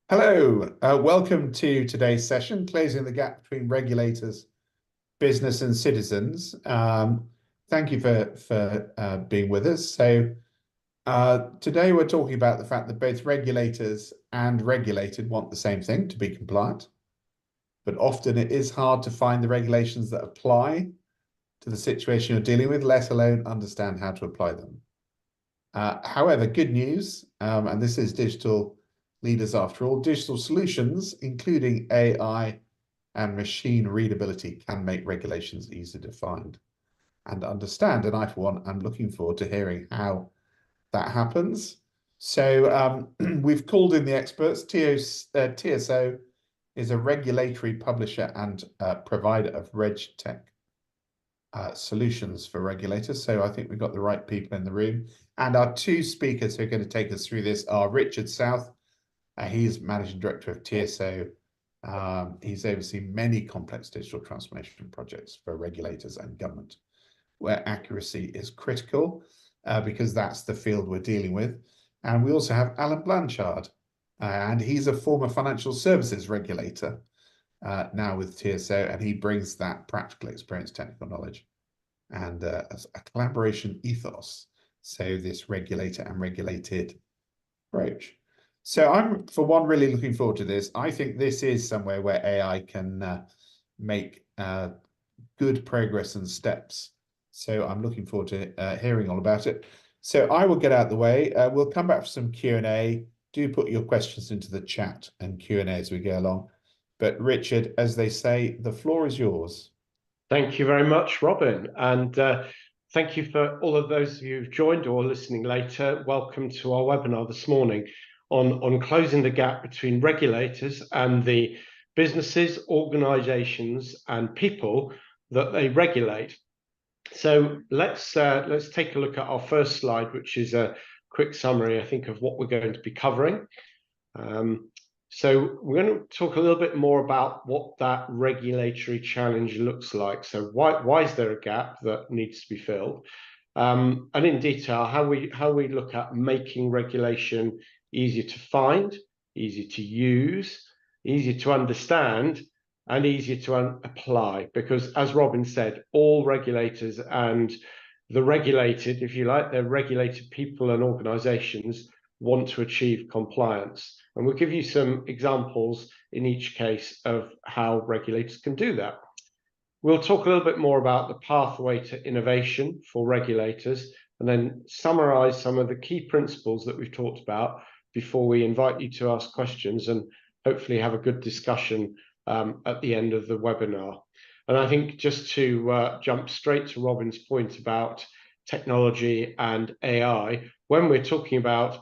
Hello, welcome to today's session, Closing the Gap Between Regulators, Business and Citizens. Thank you for being with us. Today we're talking about the fact that both regulators and regulated want the same thing, to be compliant, but often it is hard to find the regulations that apply to the situation you're dealing with, let alone understand how to apply them. However, good news, and this is digital leaders after all, digital solutions, including AI and machine readability, can make regulations easier to find and understand. And I, for one, am looking forward to hearing how that happens. So we've called in the experts. TSO is a regulatory publisher and provider of RegTech solutions for regulators. So I think we've got the right people in the room. And our two speakers who are going to take us through this are Richard South. He's Managing Director of TSO. He's overseen many complex digital transformation projects for regulators and government, where accuracy is critical, because that's the field we're dealing with. And we also have Alan Blanchard, and he's a former financial services regulator, now with TSO, and he brings that practical experience, technical knowledge, and a collaboration ethos. So this regulator and regulated approach. So I'm, for one, really looking forward to this. I think this is somewhere where AI can make good progress and steps. So I'm looking forward to hearing all about it. So I will get out of the way. We'll come back for some Q&A. Do put your questions into the chat and Q&A as we go along. But Richard, as they say, the floor is yours. Thank you very much, Robin. And thank you for all of those of you who've joined or listening later. Welcome to our webinar this morning on closing the gap between regulators and the businesses, organizations, and people that they regulate. So let's take a look at our first slide, which is a quick summary, I think, of what we're going to be covering. So we're going to talk a little bit more about what that regulatory challenge looks like. So why is there a gap that needs to be filled? And in detail, how we look at making regulation easier to find, easier to use, easier to understand, and easier to apply. Because as Robin said, all regulators and the regulated, if you like, they're regulated people and organizations want to achieve compliance. And we'll give you some examples in each case of how regulators can do that. We'll talk a little bit more about the pathway to innovation for regulators, and then summarize some of the key principles that we've talked about before we invite you to ask questions and hopefully have a good discussion at the end of the webinar. And I think just to jump straight to Robin's point about technology and AI, when we're talking about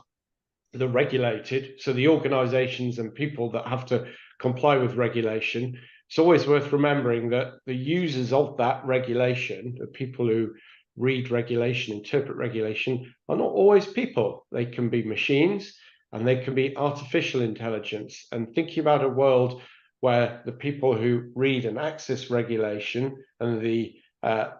the regulated, so the organizations and people that have to comply with regulation, it's always worth remembering that the users of that regulation, the people who read regulation, interpret regulation, are not always people. They can be machines and they can be artificial intelligence. And thinking about a world where the people who read and access regulation and the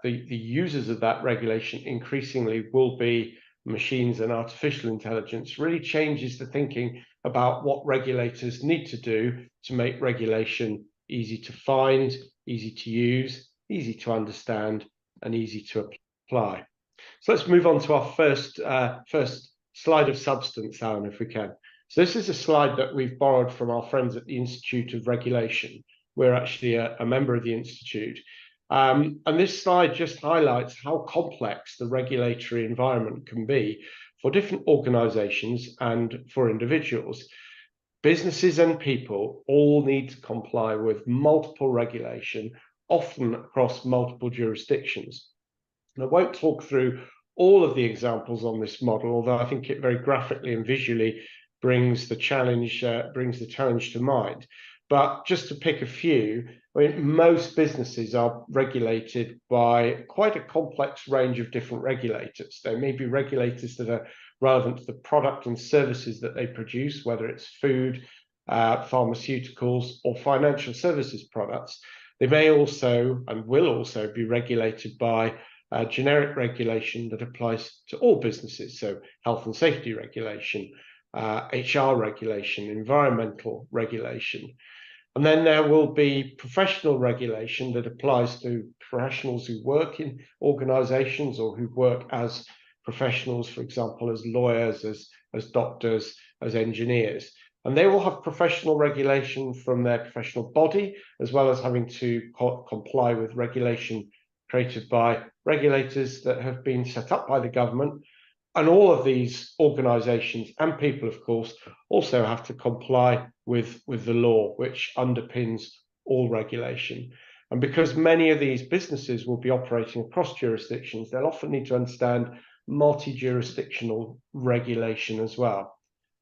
users of that regulation increasingly will be machines and artificial intelligence really changes the thinking about what regulators need to do to make regulation easy to find, easy to use, easy to understand, and easy to apply. So let's move on to our first slide of substance, Alan, if we can. So this is a slide that we've borrowed from our friends at the Institute of Regulation. We're actually a member of the Institute. And this slide just highlights how complex the regulatory environment can be for different organizations and for individuals. Businesses and people all need to comply with multiple regulation, often across multiple jurisdictions. And I won't talk through all of the examples on this model, although I think it very graphically and visually brings the challenge to mind. But just to pick a few, I mean, most businesses are regulated by quite a complex range of different regulators. There may be regulators that are relevant to the product and services that they produce, whether it's food, pharmaceuticals, or financial services products. They may also and will also be regulated by generic regulation that applies to all businesses, so health and safety regulation, HR regulation, environmental regulation. And then there will be professional regulation that applies to professionals who work in organizations or who work as professionals, for example, as lawyers, as doctors, as engineers. And they will have professional regulation from their professional body, as well as having to comply with regulation created by regulators that have been set up by the government. And all of these organizations and people, of course, also have to comply with the law, which underpins all regulation. And because many of these businesses will be operating across jurisdictions, they'll often need to understand multi-jurisdictional regulation as well.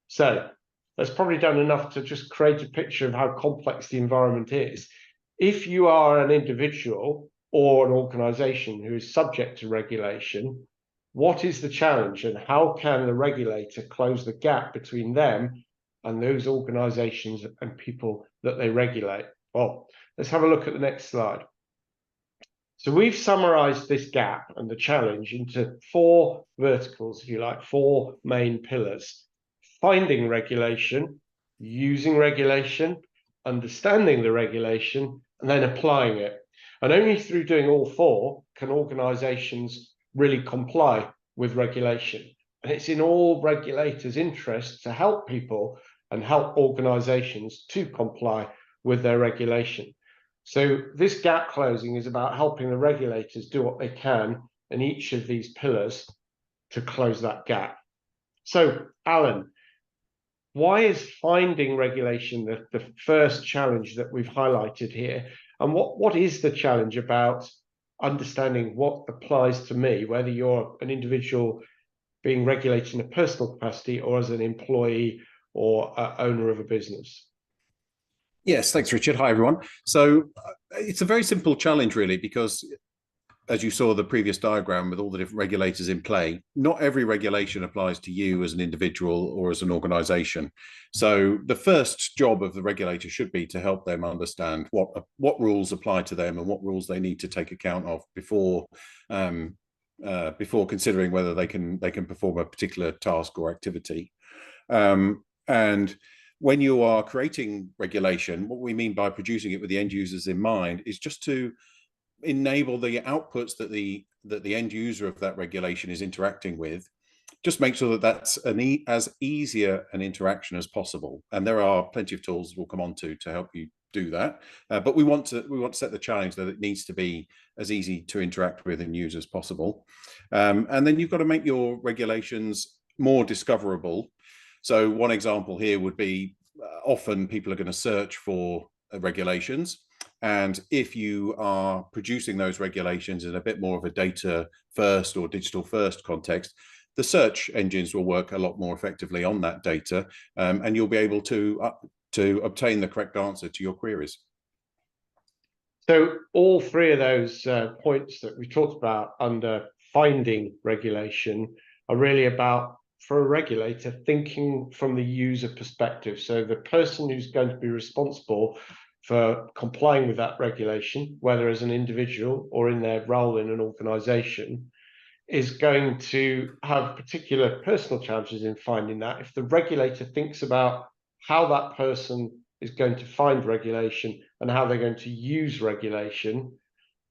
So that's probably done enough to just create a picture of how complex the environment is. If you are an individual or an organization who is subject to regulation, what is the challenge, and how can the regulator close the gap between them and those organizations and people that they regulate? Well, let's have a look at the next slide. So we've summarized this gap and the challenge into 4 verticals, if you like, 4 main pillars: finding regulation, using regulation, understanding the regulation, and then applying it. And only through doing all 4 can organizations really comply with regulation. And it's in all regulators' interest to help people and help organizations to comply with their regulation. So this gap closing is about helping the regulators do what they can in each of these pillars to close that gap. So, Alan, why is finding regulation the first challenge that we've highlighted here? And what is the challenge about understanding what applies to me, whether you're an individual being regulated in a personal capacity or as an employee or owner of a business? Yes, thanks, Richard. Hi, everyone. So it's a very simple challenge, really, because as you saw the previous diagram with all the different regulators in play, not every regulation applies to you as an individual or as an organization. So the first job of the regulator should be to help them understand what rules apply to them and what rules they need to take account of before considering whether they can perform a particular task or activity. And when you are creating regulation, what we mean by producing it with the end users in mind is just to enable the outputs that the end user of that regulation is interacting with. Just make sure that that's as easier an interaction as possible. And there are plenty of tools we'll come on to help you do that. But we want to set the challenge that it needs to be as easy to interact with and use as possible. And then you've got to make your regulations more discoverable. So one example here would be often people are going to search for regulations. And if you are producing those regulations in a bit more of a data first or digital first context, the search engines will work a lot more effectively on that data, and you'll be able to obtain the correct answer to your queries. So all 3 of those points that we talked about under finding regulation are really about, for a regulator, thinking from the user perspective. So the person who's going to be responsible for complying with that regulation, whether as an individual or in their role in an organization, is going to have particular personal challenges in finding that. If the regulator thinks about how that person is going to find regulation and how they're going to use regulation,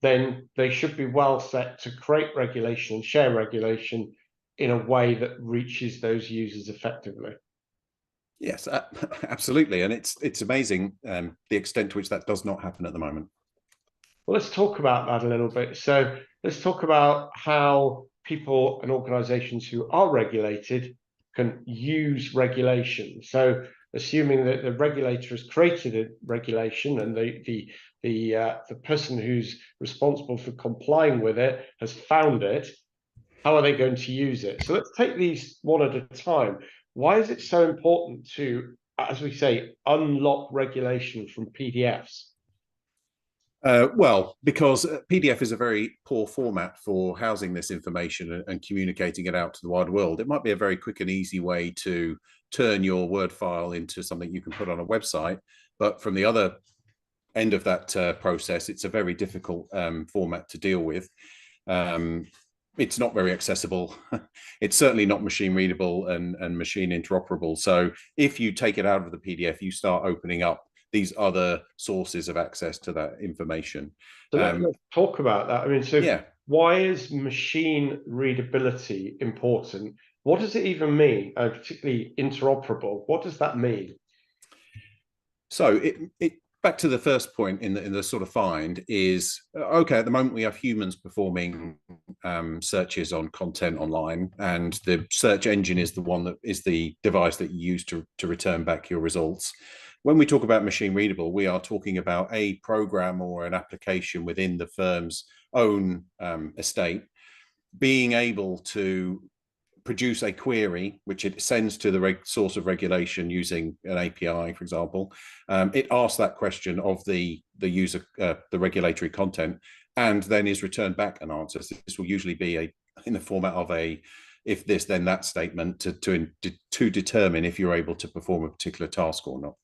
then they should be well set to create regulation and share regulation in a way that reaches those users effectively. Yes, absolutely. And it's amazing the extent to which that does not happen at the moment. Well, let's talk about that a little bit. So let's talk about how people and organizations who are regulated can use regulation. So assuming that the regulator has created a regulation and the person who's responsible for complying with it has found it, how are they going to use it? So let's take these one at a time. Why is it so important to, as we say, unlock regulation from PDFs? Well, because PDF is a very poor format for housing this information and communicating it out to the wide world. It might be a very quick and easy way to turn your Word file into something you can put on a website. But from the other end of that process, it's a very difficult format to deal with. it's not very accessible. It's certainly not machine readable and machine interoperable. So if you take it out of the PDF, you start opening up these other sources of access to that information. So let's talk about that. I mean, so yeah. why is machine readability important? What does it even mean? Particularly interoperable. What does that mean? So it back to the first point in the sort of find is okay. At the moment, we have humans performing searches on content online, and the search engine is the one that is the device that you use to return back your results. When we talk about machine readable, we are talking about a program or an application within the firm's own estate being able to produce a query which it sends to the source of regulation using an API, for example. It asks that question of the user, the regulatory content, and then is returned back an answer. So this will usually be in the format of a if this then that statement to determine if you're able to perform a particular task or not.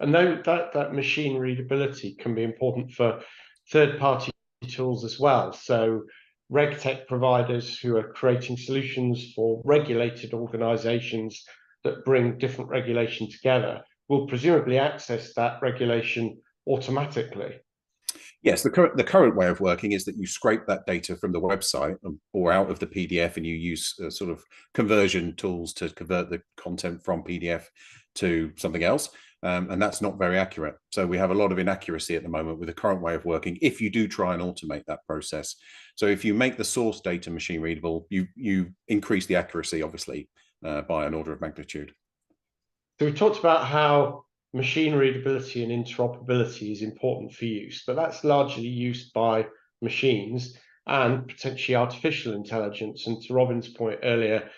And then that machine readability can be important for third-party tools as well. So RegTech providers who are creating solutions for regulated organizations that bring different regulation together will presumably access that regulation automatically. Yes, the current way of working is that you scrape that data from the website or out of the PDF, and you use sort of conversion tools to convert the content from PDF to something else. And that's not very accurate. So we have a lot of inaccuracy at the moment with the current way of working if you do try and automate that process. So if you make the source data machine readable, you increase the accuracy, obviously, by an order of magnitude. So we talked about how machine readability and interoperability is important for use, but that's largely used by machines and potentially artificial intelligence. And to Robin's point earlier,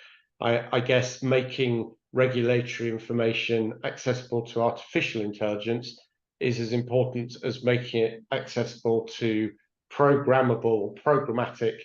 I guess making regulatory information accessible to artificial intelligence is as important as making it accessible to programmatic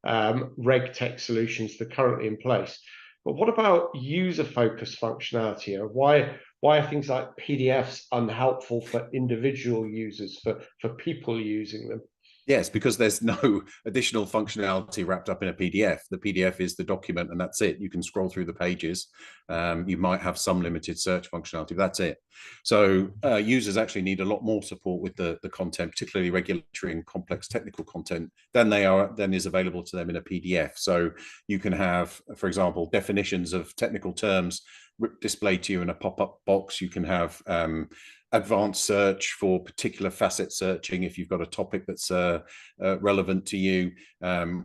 RegTech solutions that are currently in place. But what about user-focused functionality? Why are things like PDFs unhelpful for individual users, for people using them? Yes, because there's no additional functionality wrapped up in a PDF. The PDF is the document and that's it. You can scroll through the pages. You might have some limited search functionality, but that's it. So users actually need a lot more support with the content, particularly regulatory and complex technical content, than is available to them in a PDF. So you can have, for example, definitions of technical terms displayed to you in a pop-up box. You can have advanced search for particular facet searching. If you've got a topic that's relevant to you,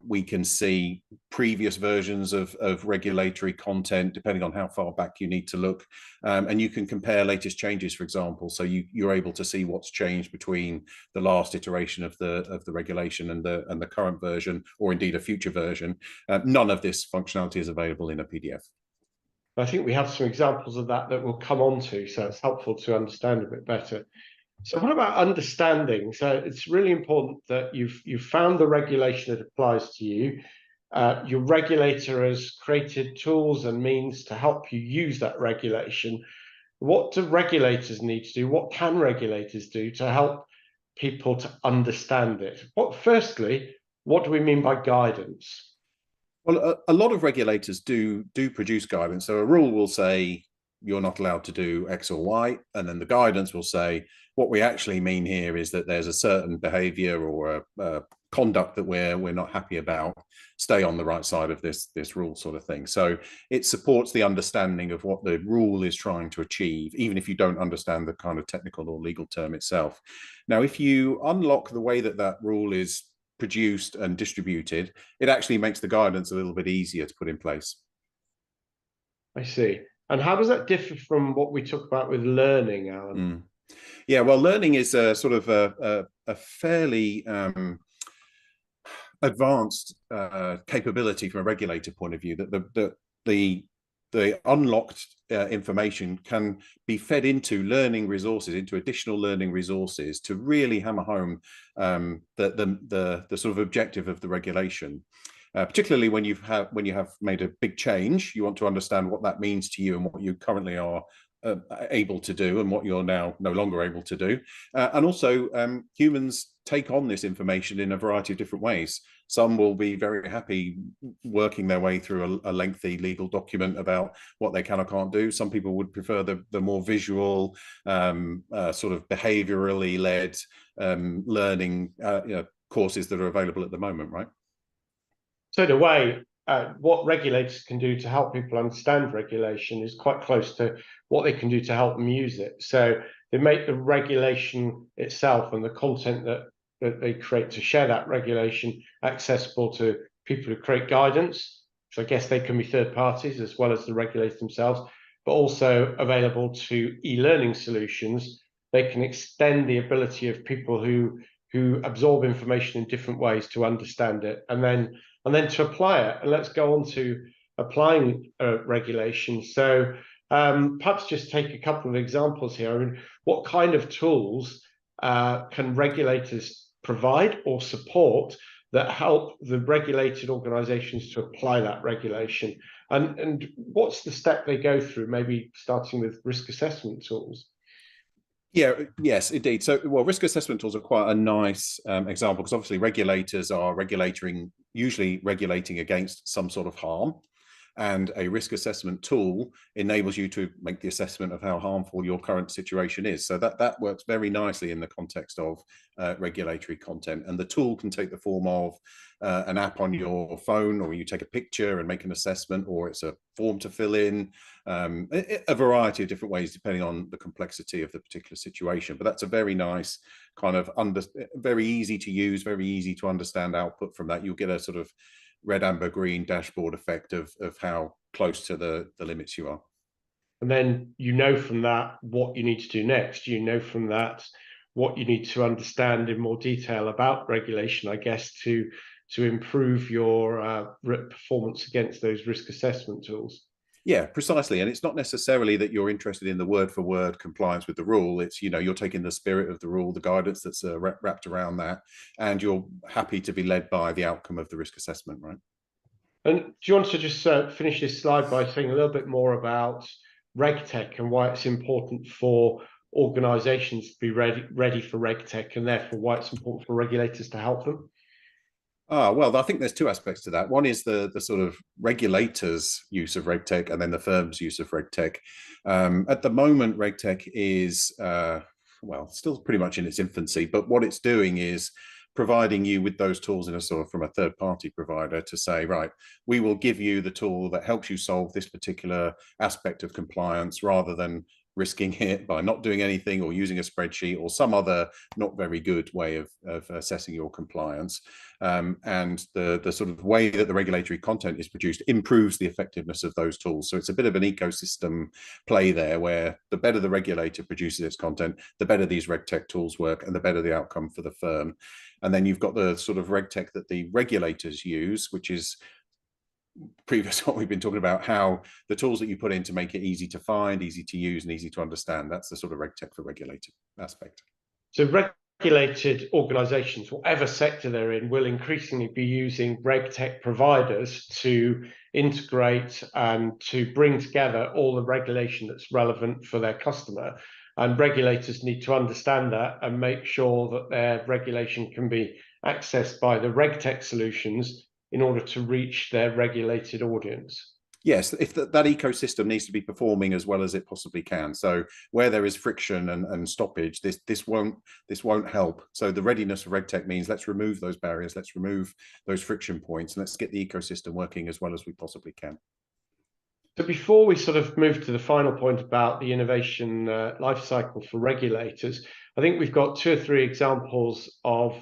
we can see previous versions of regulatory content, depending on how far back you need to look. And you can compare latest changes, for example. So you're able to see what's changed between the last iteration of the regulation and the current version, or indeed a future version. None of this functionality is available in a PDF. I think we have some examples of that we'll come on to, so it's helpful to understand a bit better. So what about understanding? So it's really important that you've found the regulation that applies to you. Your regulator has created tools and means to help you use that regulation. What do regulators need to do? What can regulators do to help people to understand it? Firstly, what do we mean by guidance? Well, a lot of regulators do produce guidance. So a rule will say you're not allowed to do X or Y, and then the guidance will say what we actually mean here is that there's a certain behaviour or a conduct that we're not happy about. Stay on the right side of this rule, sort of thing. So it supports the understanding of what the rule is trying to achieve, even if you don't understand the kind of technical or legal term itself. Now, if you unlock the way that rule is produced and distributed, it actually makes the guidance a little bit easier to put in place. I see. And how does that differ from what we talk about with learning, Alan? Yeah, well, learning is a sort of a fairly advanced capability from a regulator point of view, that the unlocked information can be fed into learning resources, into additional learning resources, to really hammer home the sort of objective of the regulation. Particularly when you have made a big change, you want to understand what that means to you and what you currently are able to do and what you're now no longer able to do. And also humans take on this information in a variety of different ways. Some will be very happy working their way through a lengthy legal document about what they can or can't do. Some people would prefer the more visual, sort of behaviourally led learning courses that are available at the moment, right? So in a way, what regulators can do to help people understand regulation is quite close to what they can do to help them use it. So they make the regulation itself and the content that they create to share that regulation accessible to people who create guidance. So I guess they can be third parties as well as the regulators themselves, but also available to e-learning solutions. They can extend the ability of people who absorb information in different ways to understand it and then to apply it. And let's go on to applying regulation. So perhaps just take a couple of examples here. I mean, what kind of tools can regulators provide or support that help the regulated organizations to apply that regulation? And what's the step they go through, maybe starting with risk assessment tools? Yeah, yes, indeed. So, well, risk assessment tools are quite a nice example because obviously regulators are usually regulating against some sort of harm. And a risk assessment tool enables you to make the assessment of how harmful your current situation is. So that works very nicely in the context of regulatory content. And the tool can take the form of an app on your phone, or you take a picture and make an assessment, or it's a form to fill in, a variety of different ways depending on the complexity of the particular situation. But that's a very nice kind of very easy to use, very easy to understand output from that. You'll get a sort of red, amber, green dashboard effect of how close to the limits you are. And then you know from that what you need to do next. You know from that what you need to understand in more detail about regulation, I guess, to improve your performance against those risk assessment tools. Yeah, precisely. And it's not necessarily that you're interested in the word for word compliance with the rule. It's, you're taking the spirit of the rule, the guidance that's wrapped around that, and you're happy to be led by the outcome of the risk assessment, right? And do you want to just finish this slide by saying a little bit more about RegTech and why it's important for organizations to be ready for RegTech, and therefore why it's important for regulators to help them? Well, I think there's two aspects to that. One is the sort of regulators' use of RegTech, and then the firm's use of RegTech. At the moment, RegTech is, well, still pretty much in its infancy, but what it's doing is providing you with those tools in a sort of from a third-party provider to say, right, we will give you the tool that helps you solve this particular aspect of compliance, rather than risking it by not doing anything or using a spreadsheet or some other not very good way of assessing your compliance. And the sort of way that the regulatory content is produced improves the effectiveness of those tools. So it's a bit of an ecosystem play there, where the better the regulator produces its content, the better these RegTech tools work and the better the outcome for the firm. And then you've got the sort of RegTech that the regulators use, which is previous what we've been talking about, how the tools that you put in to make it easy to find, easy to use, and easy to understand. That's the sort of RegTech for regulated aspect. So regulated organizations, whatever sector they're in, will increasingly be using RegTech providers to integrate and to bring together all the regulation that's relevant for their customer. And regulators need to understand that and make sure that their regulation can be accessed by the RegTech solutions in order to reach their regulated audience. Yes, if that ecosystem needs to be performing as well as it possibly can. So where there is friction and stoppage, this won't help. So the readiness of RegTech means let's remove those barriers, let's remove those friction points, and let's get the ecosystem working as well as we possibly can. So before we sort of move to the final point about the innovation life cycle for regulators, I think we've got 2 or 3 examples of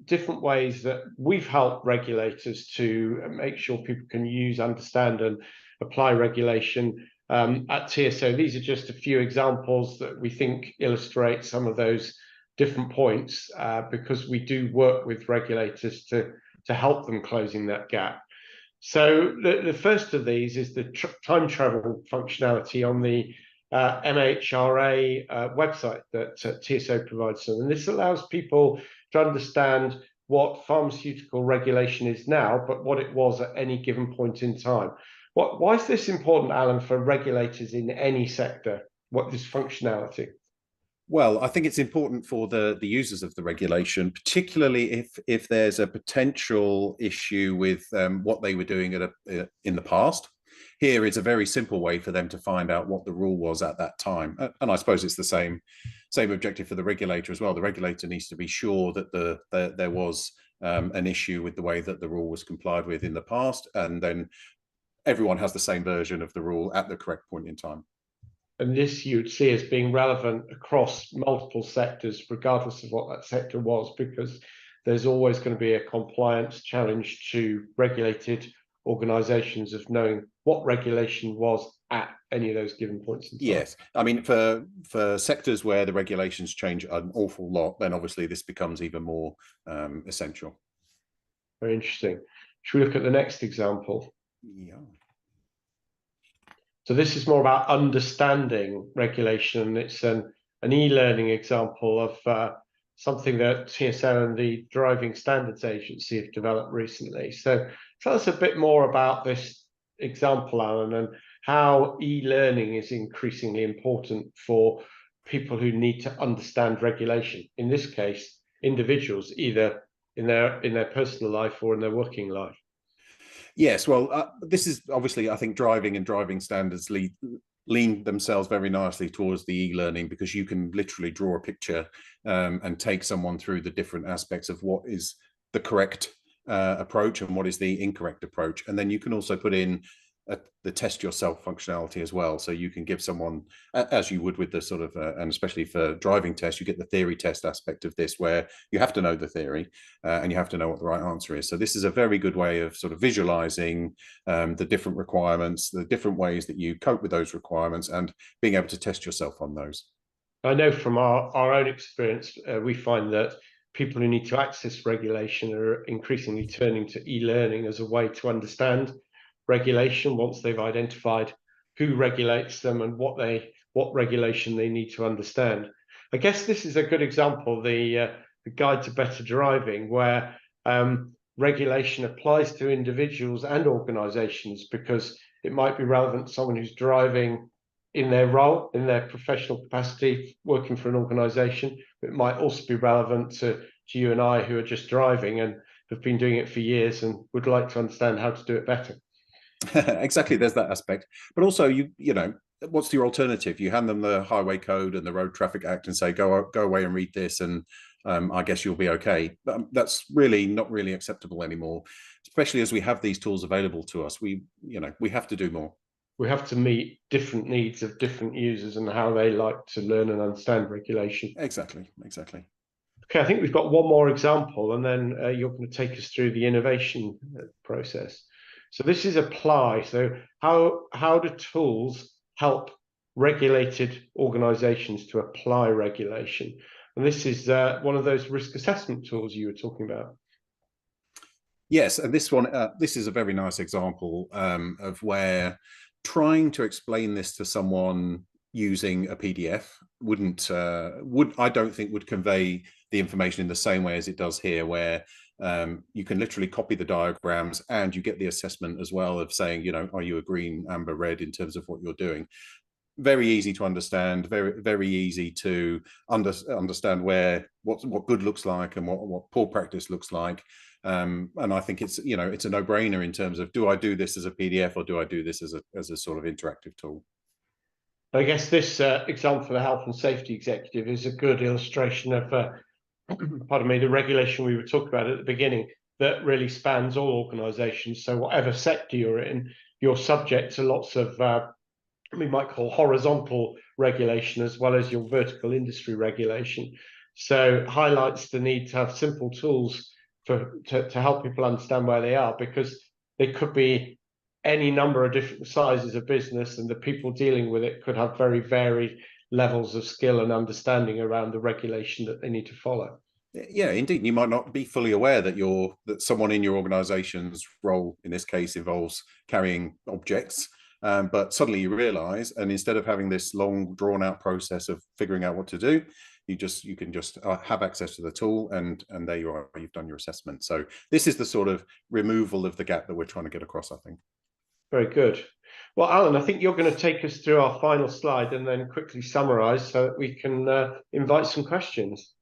different ways that we've helped regulators to make sure people can use, understand, and apply regulation at TSO. These are just a few examples that we think illustrate some of those different points, because we do work with regulators to help them closing that gap. So the first of these is the time travel functionality on the MHRA website that TSO provides them. And this allows people to understand what pharmaceutical regulation is now, but what it was at any given point in time. Why is this important, Alan, for regulators in any sector? What is functionality? Well, I think it's important for the users of the regulation, particularly if there's a potential issue with what they were doing in the past. Here is a very simple way for them to find out what the rule was at that time, and I suppose it's the same objective for the regulator as well. The regulator needs to be sure that there was an issue with the way that the rule was complied with in the past, and then everyone has the same version of the rule at the correct point in time. And this you'd see as being relevant across multiple sectors, regardless of what that sector was, because there's always going to be a compliance challenge to regulated organizations of knowing what regulation was at any of those given points in time. Yes, I mean, for sectors where the regulations change an awful lot, then obviously this becomes even more essential. Very interesting. Should we look at the next example? Yeah. So this is more about understanding regulation. It's an e-learning example of something that TSO and the Driving Standards Agency have developed recently. So tell us a bit more about this example, Alan, and how e-learning is increasingly important for people who need to understand regulation. In this case, individuals, either in their personal life or in their working life. Yes, well, this is obviously, I think, driving and driving standards lean themselves very nicely towards the e-learning, because you can literally draw a picture and take someone through the different aspects of what is the correct approach and what is the incorrect approach. And then you can also put in the test yourself functionality as well. So you can give someone, as you would with the sort of, and especially for driving tests, you get the theory test aspect of this, where you have to know the theory and you have to know what the right answer is. So this is a very good way of sort of visualizing the different requirements, the different ways that you cope with those requirements, and being able to test yourself on those. I know from our own experience, we find that people who need to access regulation are increasingly turning to e-learning as a way to understand regulation once they've identified who regulates them and what regulation they need to understand. I guess this is a good example, the Guide to Better Driving, where regulation applies to individuals and organizations, because it might be relevant to someone who's driving in their role, in their professional capacity, working for an organization. It might also be relevant to you and I, who are just driving and have been doing it for years and would like to understand how to do it better. Exactly, there's that aspect, but also you know, what's your alternative? You hand them the highway code and the road traffic act and say, go away and read this, and I guess you'll be okay. But that's really not really acceptable anymore, especially as we have these tools available to us. We have to do more. We have to meet different needs of different users and how they like to learn and understand regulation. Exactly. Okay, I think we've got one more example, and then you're going to take us through the innovation process. So this is apply. So how do tools help regulated organizations to apply regulation? And this is one of those risk assessment tools you were talking about. Yes, and this one, this is a very nice example of where trying to explain this to someone using a PDF I don't think would convey the information in the same way as it does here, where you can literally copy the diagrams and you get the assessment as well of saying, you know, are you a green, amber, red in terms of what you're doing. Very easy to understand, very easy to understand what good looks like and what poor practice looks like. And I think it's a no-brainer in terms of, do I do this as a PDF or do I do this as a sort of interactive tool? I guess this example for the health and safety executive is a good illustration of pardon me, the regulation we were talking about at the beginning, that really spans all organizations. So whatever sector you're in, you're subject to lots of we might call horizontal regulation as well as your vertical industry regulation. So highlights the need to have simple tools to help people understand where they are, because they could be any number of different sizes of business, and the people dealing with it could have very varied levels of skill and understanding around the regulation that they need to follow. Yeah, indeed. You might not be fully aware that someone in your organization's role in this case involves carrying objects, but suddenly you realize, and instead of having this long drawn out process of figuring out what to do, you can just have access to the tool, and there you are, you've done your assessment. So this is the sort of removal of the gap that we're trying to get across, I think. Very good. Well, Alan, I think you're going to take us through our final slide and then quickly summarize so that we can invite some questions.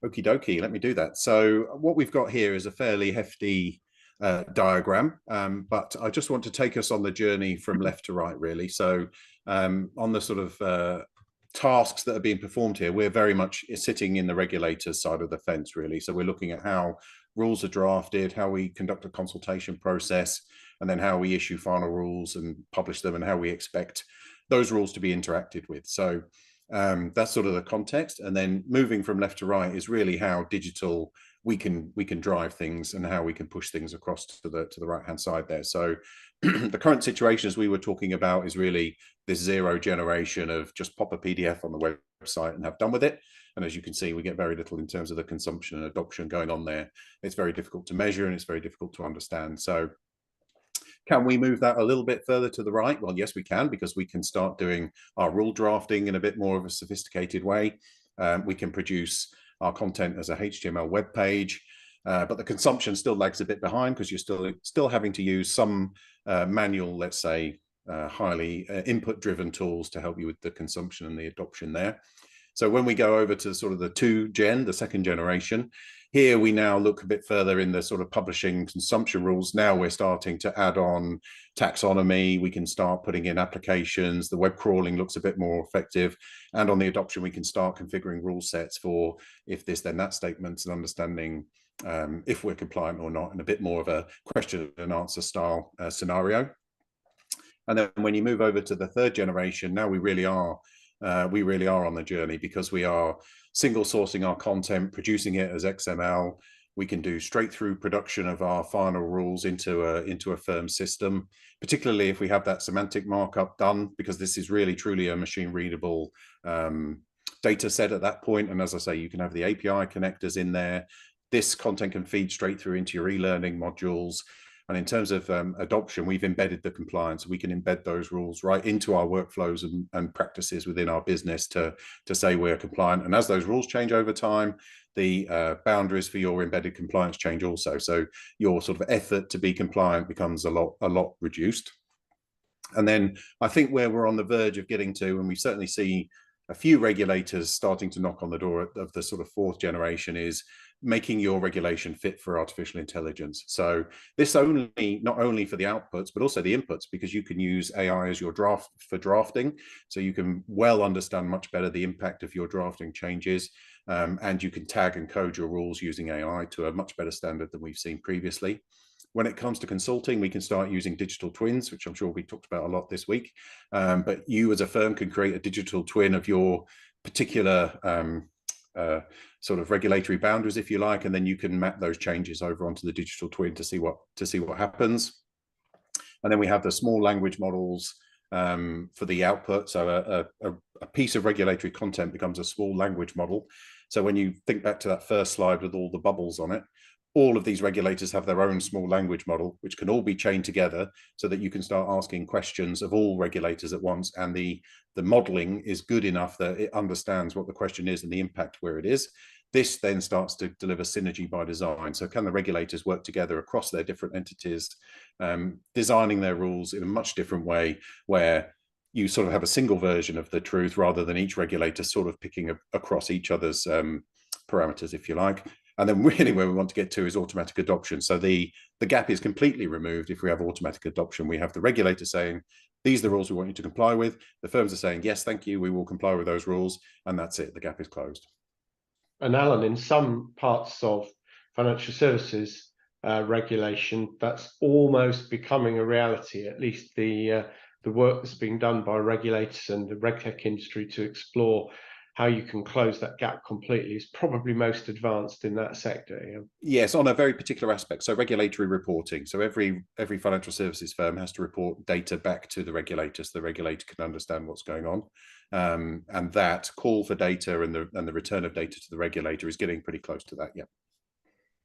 Okie dokie, let me do that. So what we've got here is a fairly hefty diagram, but I just want to take us on the journey from left to right, really. So on the sort of tasks that are being performed here, we're very much sitting in the regulators side of the fence, really. So we're looking at how rules are drafted, how we conduct a consultation process, and then how we issue final rules and publish them, and how we expect those rules to be interacted with. So that's sort of the context. And then moving from left to right is really how digital we can drive things and how we can push things across to the right hand side there. So the current situation, as we were talking about, is really this zero generation of just pop a PDF on the website and have done with it. And as you can see, we get very little in terms of the consumption and adoption going on there. It's very difficult to measure and it's very difficult to understand. So can we move that a little bit further to the right? Well, yes, we can, because we can start doing our rule drafting in a bit more of a sophisticated way. We can produce our content as a HTML web page, but the consumption still lags a bit behind because you're still having to use some manual, let's say, highly input-driven tools to help you with the consumption and the adoption there. So when we go over to sort of the second generation, here we now look a bit further in the sort of publishing consumption rules. Now we're starting to add on taxonomy. We can start putting in applications. The web crawling looks a bit more effective. And on the adoption, we can start configuring rule sets for if this, then that statements, and understanding if we're compliant or not, in a bit more of a question and answer style scenario. And then when you move over to the third generation, now we really are on the journey, because we are single sourcing our content, producing it as XML. We can do straight through production of our final rules into a firm system, particularly if we have that semantic markup done, because this is really truly a machine readable data set at that point. And as I say, you can have the API connectors in there. This content can feed straight through into your e-learning modules. And in terms of adoption, we've embedded the compliance. We can embed those rules right into our workflows and practices within our business to say we're compliant. And as those rules change over time, the boundaries for your embedded compliance change also. So your sort of effort to be compliant becomes a lot reduced. And then I think where we're on the verge of getting to, and we certainly see a few regulators starting to knock on the door of the sort of fourth generation, is making your regulation fit for artificial intelligence. So this not only for the outputs, but also the inputs, because you can use AI as your drafting. So you can well understand much better the impact of your drafting changes. And you can tag and code your rules using AI to a much better standard than we've seen previously. When it comes to consulting, we can start using digital twins, which I'm sure we talked about a lot this week. But you as a firm can create a digital twin of your particular sort of regulatory boundaries, if you like, and then you can map those changes over onto the digital twin to see what happens. And then we have the small language models for the output. So a piece of regulatory content becomes a small language model. So when you think back to that first slide with all the bubbles on it, all of these regulators have their own small language model, which can all be chained together so that you can start asking questions of all regulators at once. And the modeling is good enough that it understands what the question is and the impact where it is. This then starts to deliver synergy by design. So can the regulators work together across their different entities, designing their rules in a much different way, where you sort of have a single version of the truth rather than each regulator sort of picking across each other's parameters, if you like. And then really where we want to get to is automatic adoption. So the gap is completely removed if we have automatic adoption. We have the regulator saying, these are the rules we want you to comply with. The firms are saying, yes, thank you, we will comply with those rules. And that's it, the gap is closed. And Alan, in some parts of financial services regulation, that's almost becoming a reality, at least the work that's being done by regulators and the regtech industry to explore how you can close that gap completely is probably most advanced in that sector. Yeah? Yes, on a very particular aspect. So regulatory reporting. So every financial services firm has to report data back to the regulator so the regulator can understand what's going on. And that call for data and the return of data to the regulator is getting pretty close to that. Yeah.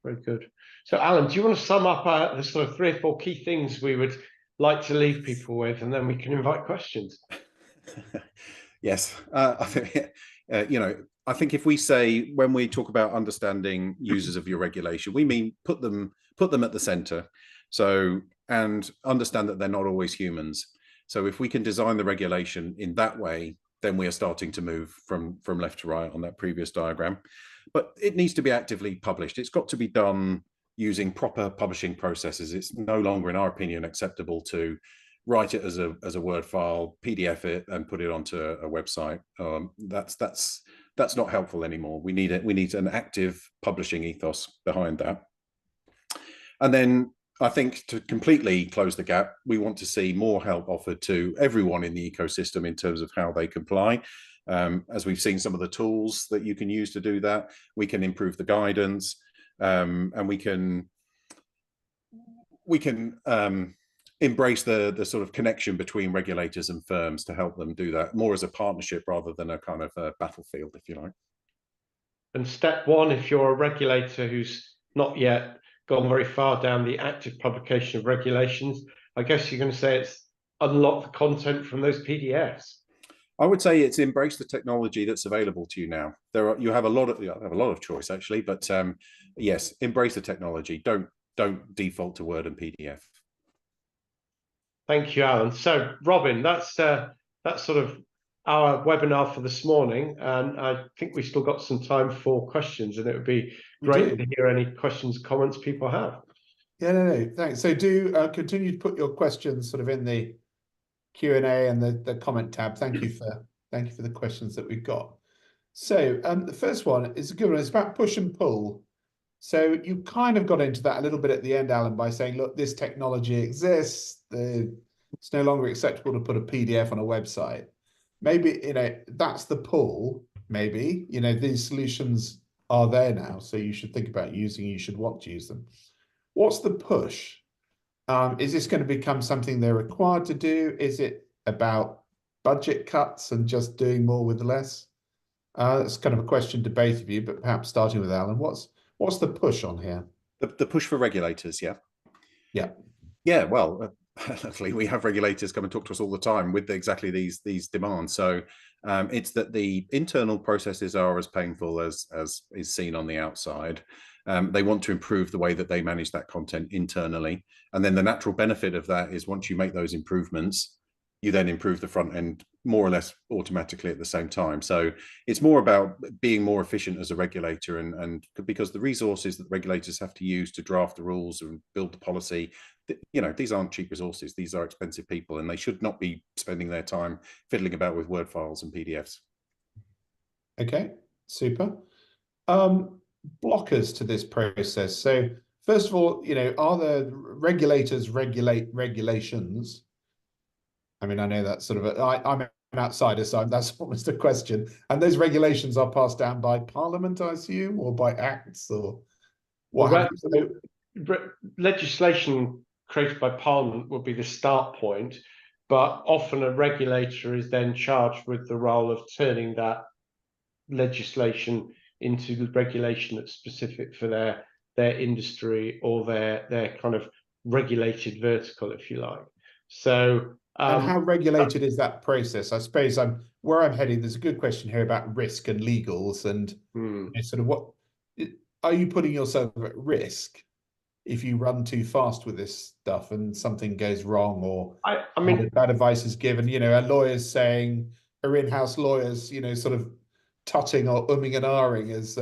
Very good. So Alan, do you want to sum up the sort of 3 or 4 key things we would like to leave people with, and then we can invite questions? Yes, I think, I think if we say, when we talk about understanding users of your regulation, we mean put them at the center. So and understand that they're not always humans. So if we can design the regulation in that way, then we are starting to move from left to right on that previous diagram. But it needs to be actively published. It's got to be done using proper publishing processes. It's no longer, in our opinion, acceptable to write it as a Word file, PDF it, and put it onto a website. That's not helpful anymore. We need it. We need an active publishing ethos behind that. And then I think to completely close the gap, we want to see more help offered to everyone in the ecosystem in terms of how they comply. As we've seen some of the tools that you can use to do that, we can improve the guidance, and we can embrace the sort of connection between regulators and firms to help them do that more as a partnership rather than a kind of a battlefield, if you like. And step one, if you're a regulator who's not yet gone very far down the active publication of regulations, I guess you're going to say it's unlock the content from those PDFs. I would say it's embrace the technology that's available to you now. You have a lot of choice actually, but yes, embrace the technology. Don't default to Word and PDF. Thank you, Alan. So, Robin, that's sort of our webinar for this morning, and I think we've still got some time for questions, and it would be great to hear any questions, comments people have. Yeah, no, thanks. So do continue to put your questions sort of in the Q&A and the comment tab. Thank you for the questions that we've got. So the first one is a good one. It's about push and pull. So you kind of got into that a little bit at the end, Alan, by saying, look, this technology exists. It's no longer acceptable to put a PDF on a website. Maybe, that's the pull. Maybe, these solutions are there now. So you should think about you should want to use them. What's the push? Is this going to become something they're required to do? Is it about budget cuts and just doing more with less? That's kind of a question to both of you, but perhaps starting with Alan, what's the push on here? The push for regulators, yeah. Yeah. Well, luckily we have regulators come and talk to us all the time with exactly these demands. So it's that the internal processes are as painful as is seen on the outside. They want to improve the way that they manage that content internally. And then the natural benefit of that is once you make those improvements, you then improve the front end more or less automatically at the same time. So it's more about being more efficient as a regulator, and because the resources that regulators have to use to draft the rules and build the policy, these aren't cheap resources. These are expensive people, and they should not be spending their time fiddling about with Word files and PDFs. Okay, super. Blockers to this process. So first of all, are the regulators regulate regulations? I mean, I know that's sort of I'm an outsider, so that's almost a question. And those regulations are passed down by Parliament, I assume, or by acts, or what have you? Legislation created by Parliament would be the start point, but often a regulator is then charged with the role of turning that legislation into the regulation that's specific for their industry or their kind of regulated vertical, if you like. So and how regulated is that process? I suppose where I'm heading, there's a good question here about risk and legals and sort of what are you putting yourself at risk if you run too fast with this stuff and something goes wrong, or I mean bad advice is given, are lawyers saying, are in-house lawyers, sort of tutting or umming and ahhing as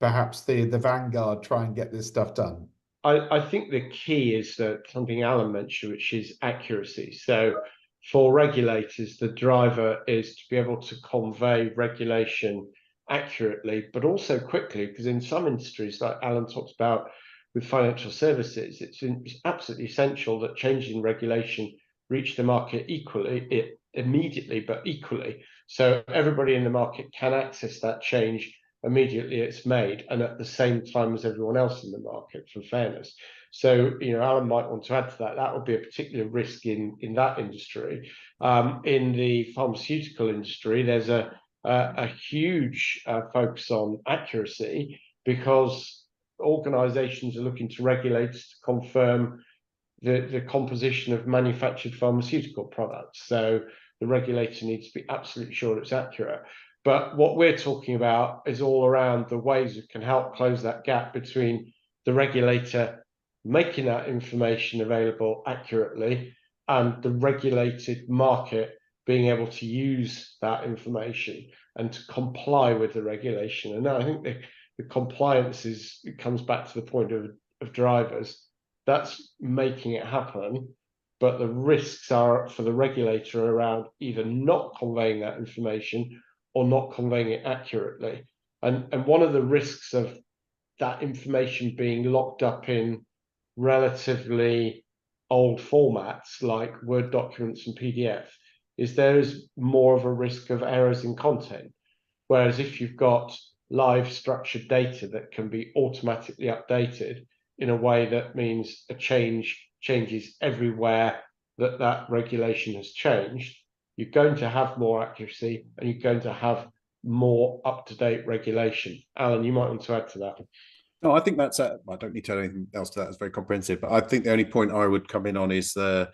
perhaps the vanguard try and get this stuff done? I think the key is something Alan mentioned, which is accuracy. So for regulators, the driver is to be able to convey regulation accurately, but also quickly, because in some industries, like Alan talked about with financial services, it's absolutely essential that changes in regulation reach the market immediately, but equally. So everybody in the market can access that change immediately it's made, and at the same time as everyone else in the market, for fairness. So, Alan might want to add to that. That would be a particular risk in that industry. In the pharmaceutical industry, there's a huge focus on accuracy because organizations are looking to regulators to confirm the composition of manufactured pharmaceutical products. So the regulator needs to be absolutely sure it's accurate. But what we're talking about is all around the ways that can help close that gap between the regulator making that information available accurately, and the regulated market being able to use that information and to comply with the regulation. And I think the compliance it comes back to the point of drivers. That's making it happen, but the risks are for the regulator around either not conveying that information or not conveying it accurately. And one of the risks of that information being locked up in relatively old formats like Word documents and PDF is there is more of a risk of errors in content. Whereas if you've got live structured data that can be automatically updated in a way that means a changes everywhere that regulation has changed, you're going to have more accuracy and you're going to have more up-to-date regulation. Alan, you might want to add to that. No, I think that's I don't need to add anything else to that. It's very comprehensive. But I think the only point I would come in on is the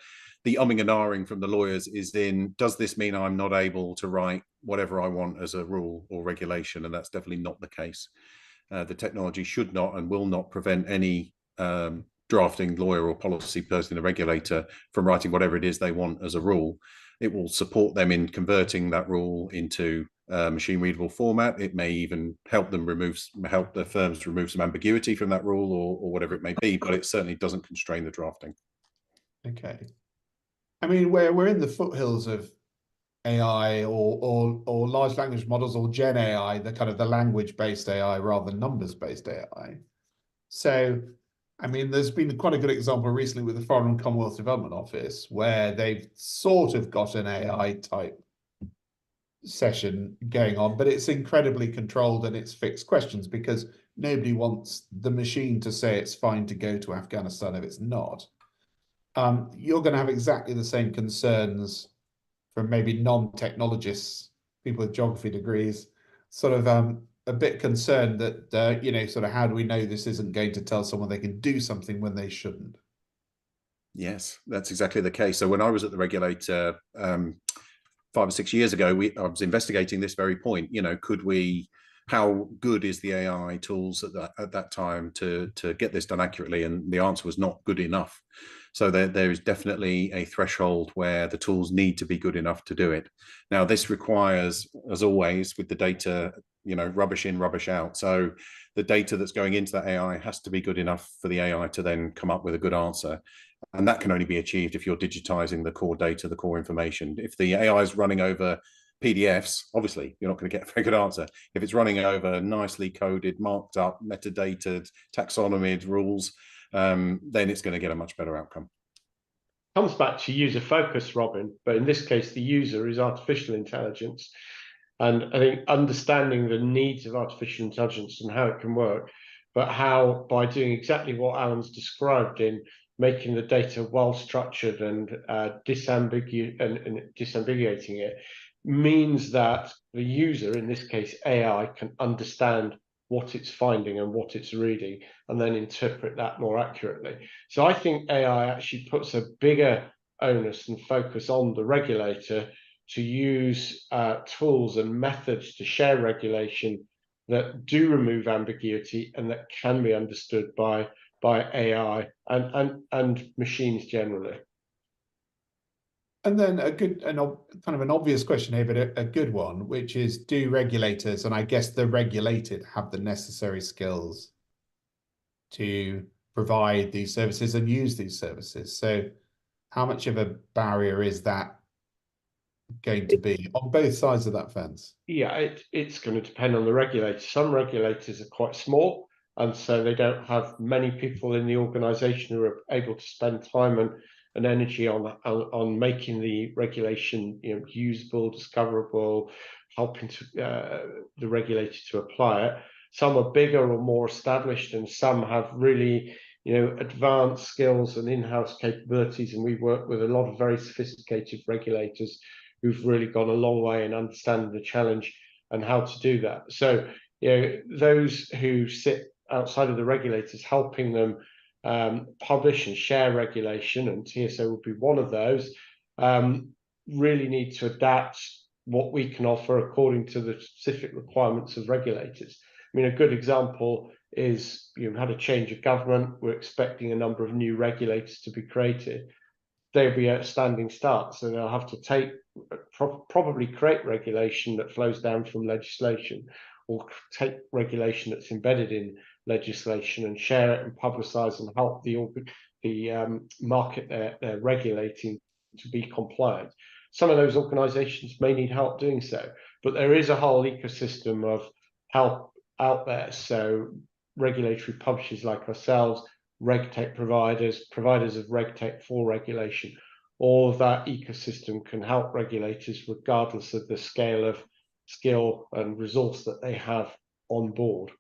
umming and ahhing from the lawyers is in, does this mean I'm not able to write whatever I want as a rule or regulation? And that's definitely not the case. The technology should not and will not prevent any drafting lawyer or policy person, the regulator, from writing whatever it is they want as a rule. It will support them in converting that rule into machine readable format. It may even help the firms remove some ambiguity from that rule or whatever it may be, but it certainly doesn't constrain the drafting. Okay. I mean, we're in the foothills of AI or large language models or Gen AI, the kind of the language-based AI rather than numbers-based AI. So, I mean, there's been quite a good example recently with the Foreign and Commonwealth Development Office where they've sort of got an AI type session going on, but it's incredibly controlled and it's fixed questions because nobody wants the machine to say it's fine to go to Afghanistan if it's not. You're going to have exactly the same concerns from maybe non-technologists, people with geography degrees, sort of a bit concerned that, you know, sort of how do we know this isn't going to tell someone they can do something when they shouldn't? Yes, that's exactly the case. So when I was at the regulator 5 or 6 years ago, I was investigating this very point. You know, how good is the AI tools at that time to get this done accurately? And the answer was not good enough. So there is definitely a threshold where the tools need to be good enough to do it. Now, this requires, as always, with the data, you know, rubbish in, rubbish out. So the data that's going into that AI has to be good enough for the AI to then come up with a good answer. And that can only be achieved if you're digitizing the core data, the core information. If the AI is running over PDFs, obviously, you're not going to get a very good answer. If it's running over nicely coded, marked up, metadated, taxonomied rules, then it's going to get a much better outcome. Comes back to user focus, Robin, but in this case, the user is artificial intelligence. And I think understanding the needs of artificial intelligence and how it can work, but how by doing exactly what Alan's described in making the data well structured and disambiguating it, means that the user, in this case AI, can understand what it's finding and what it's reading and then interpret that more accurately. So I think AI actually puts a bigger onus and focus on the regulator to use tools and methods to share regulation that do remove ambiguity and that can be understood by AI and machines generally. And then kind of an obvious question here, but a good one, which is, do regulators, and I guess the regulated, have the necessary skills to provide these services and use these services? So how much of a barrier is that going to be on both sides of that fence? Yeah, it's going to depend on the regulator. Some regulators are quite small, and so they don't have many people in the organization who are able to spend time and energy on making the regulation, you know, usable, discoverable, helping to the regulator to apply it. Some are bigger or more established, and some have really, you know, advanced skills and in-house capabilities. And we work with a lot of very sophisticated regulators who've really gone a long way in understanding the challenge and how to do that. So, you know, those who sit outside of the regulators, helping them publish and share regulation, and TSO would be one of those, really need to adapt what we can offer according to the specific requirements of regulators. I mean, a good example is you've had a change of government. We're expecting a number of new regulators to be created. They'll be at a standing start, so they'll have to take probably create regulation that flows down from legislation, or take regulation that's embedded in legislation and share it and publicize and help the market they're regulating to be compliant. Some of those organizations may need help doing so, but there is a whole ecosystem of help out there. So regulatory publishers like ourselves, RegTech providers, providers of RegTech for regulation, all of that ecosystem can help regulators regardless of the scale of skill and resource that they have on board.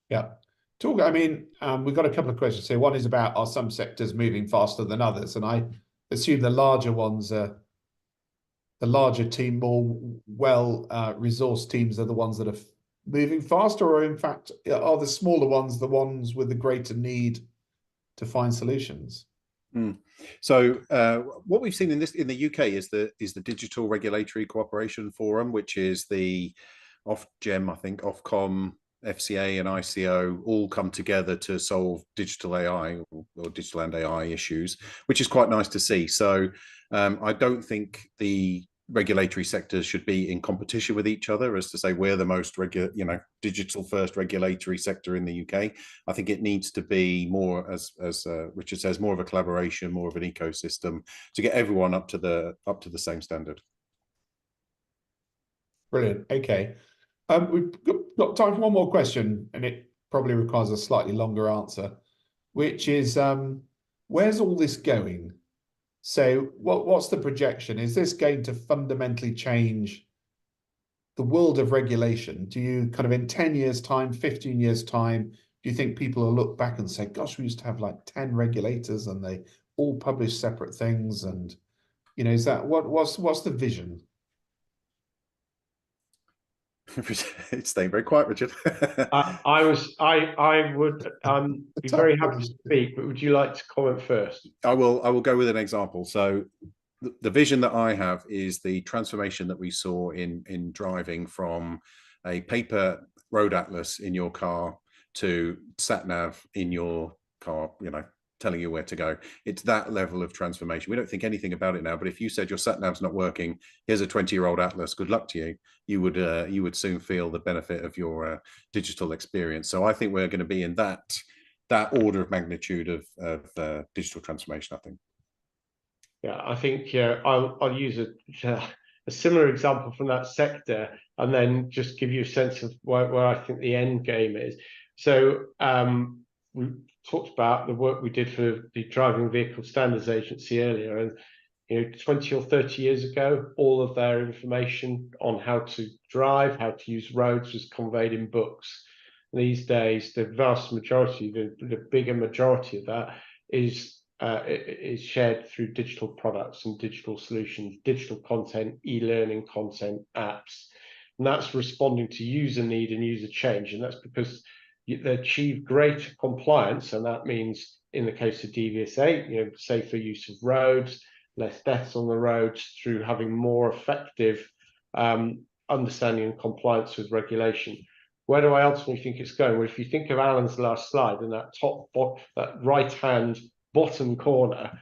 Yeah. I mean, we've got a couple of questions here. One is about, are some sectors moving faster than others? And I assume the larger ones are, the larger team, more well-resourced teams are the ones that are moving faster, or in fact, are the smaller ones the ones with the greater need to find solutions? So what we've seen in the UK is the Digital Regulatory Cooperation Forum, which is the Ofgem, I think, Ofcom, FCA and ICO all come together to solve digital AI or digital and AI issues, which is quite nice to see. So I don't think the regulatory sectors should be in competition with each other, as to say we're the most digital first regulatory sector in the UK. I think it needs to be more, as Richard says, more of a collaboration, more of an ecosystem to get everyone up to the same standard. Brilliant. Okay. We've got time for one more question, and it probably requires a slightly longer answer, which is, where's all this going? So what's the projection? Is this going to fundamentally change the world of regulation? Do you kind of, in 10 years' time, 15 years' time, do you think people will look back and say, gosh, we used to have like 10 regulators and they all publish separate things? And, is that, what's the vision? It's staying very quiet, Richard. I would be very happy to speak, but would you like to comment first? I will go with an example. So the vision that I have is the transformation that we saw in driving from a paper road atlas in your car to sat nav in your car, telling you where to go. It's that level of transformation. We don't think anything about it now, but if you said your sat nav's not working, here's a 20-year-old atlas, good luck to you, you would soon feel the benefit of your digital experience. So I think we're going to be in that order of magnitude of digital transformation, I think. Yeah, I think I'll use a similar example from that sector, and then just give you a sense of where I think the end game is. So we talked about the work we did for the Driving Vehicle Standards Agency earlier, and 20 or 30 years ago, all of their information on how to drive, how to use roads was conveyed in books. These days, the vast majority, the bigger majority of that is shared through digital products and digital solutions, digital content, e-learning content, apps. And that's responding to user need and user change. And that's because they achieve greater compliance. And that means, in the case of DVSA, safer use of roads, less deaths on the roads, through having more effective understanding and compliance with regulation. Where do I ultimately think it's going? Well, if you think of Alan's last slide in that that right-hand bottom corner,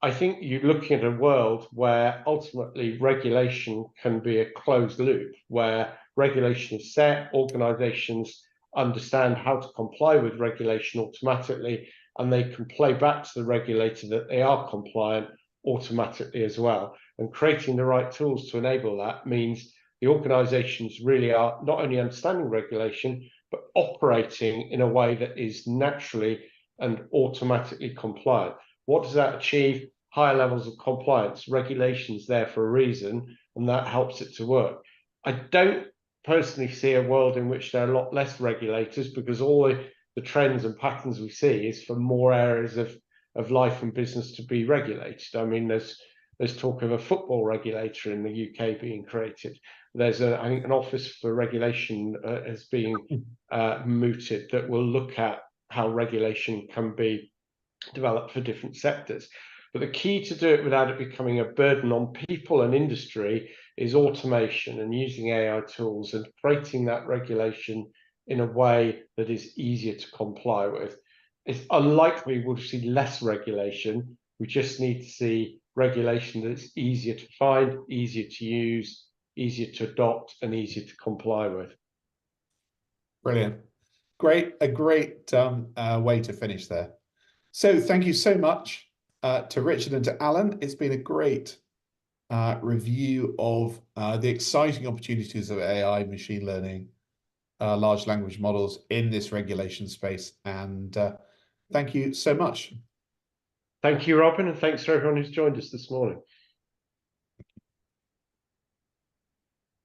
I think you're looking at a world where ultimately regulation can be a closed loop, where regulation is set, organizations understand how to comply with regulation automatically, and they can play back to the regulator that they are compliant automatically as well. And creating the right tools to enable that means the organizations really are not only understanding regulation, but operating in a way that is naturally and automatically compliant. What does that achieve? Higher levels of compliance. Regulation's there for a reason, and that helps it to work. I don't personally see a world in which there are a lot less regulators, because all the trends and patterns we see is for more areas of life and business to be regulated. I mean, there's talk of a football regulator in the UK being created. There's I think an office for regulation is being mooted that will look at how regulation can be developed for different sectors. But the key to do it without it becoming a burden on people and industry is automation and using AI tools and creating that regulation in a way that is easier to comply with. It's unlikely we'll see less regulation. We just need to see regulation that's easier to find, easier to use, easier to adopt, and easier to comply with. Brilliant. A great way to finish there. So thank you so much to Richard and to Alan. It's been a great review of the exciting opportunities of AI, machine learning, large language models in this regulation space. And thank you so much. Thank you, Robin, and thanks for everyone who's joined us this morning.